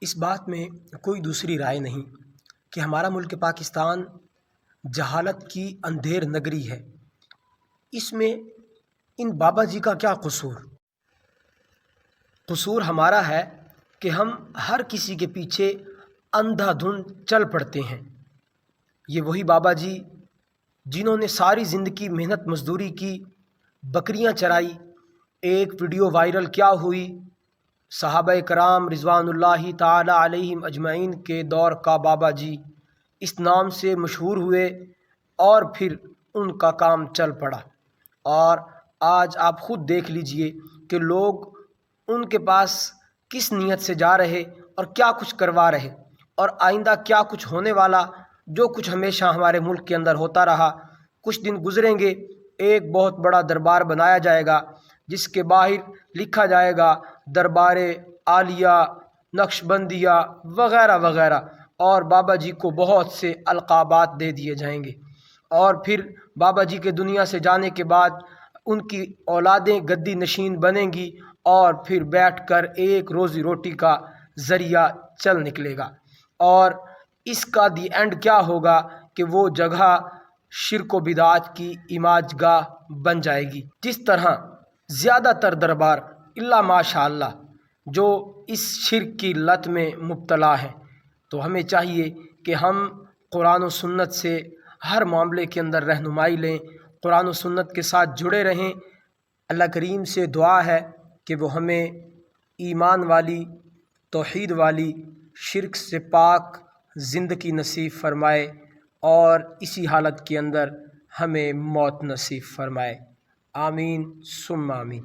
اس بات میں کوئی دوسری رائے نہیں کہ ہمارا ملک پاکستان جہالت کی اندھیر نگری ہے۔ اس میں ان بابا جی کا کیا قصور؟ قصور ہمارا ہے کہ ہم ہر کسی کے پیچھے اندھا دھند چل پڑتے ہیں۔ یہ وہی بابا جی جنہوں نے ساری زندگی محنت مزدوری کی، بکریاں چرائی، ایک ویڈیو وائرل کیا ہوئی، صحابہ کرام رضوان اللہ تعالی علیہم اجمعین کے دور کا بابا جی اس نام سے مشہور ہوئے، اور پھر ان کا کام چل پڑا۔ اور آج آپ خود دیکھ لیجئے کہ لوگ ان کے پاس کس نیت سے جا رہے اور کیا کچھ کروا رہے، اور آئندہ کیا کچھ ہونے والا، جو کچھ ہمیشہ ہمارے ملک کے اندر ہوتا رہا۔ کچھ دن گزریں گے، ایک بہت بڑا دربار بنایا جائے گا جس کے باہر لکھا جائے گا دربار عالیہ نقش بندیہ وغیرہ وغیرہ، اور بابا جی کو بہت سے القابات دے دیے جائیں گے، اور پھر بابا جی کے دنیا سے جانے کے بعد ان کی اولادیں گدی نشین بنیں گی، اور پھر بیٹھ کر ایک روزی روٹی کا ذریعہ چل نکلے گا۔ اور اس کا دی اینڈ کیا ہوگا کہ وہ جگہ شرک و بدعات کی عماج گاہ بن جائے گی۔ جس طرح زیادہ تر دربار الا ماشاء اللہ جو اس شرک کی لت میں مبتلا ہیں، تو ہمیں چاہیے کہ ہم قرآن و سنت سے ہر معاملے کے اندر رہنمائی لیں، قرآن و سنت کے ساتھ جڑے رہیں۔ اللہ کریم سے دعا ہے کہ وہ ہمیں ایمان والی، توحید والی، شرک سے پاک زندگی نصیب فرمائے، اور اسی حالت کے اندر ہمیں موت نصیب فرمائے۔ آمین ثم آمین۔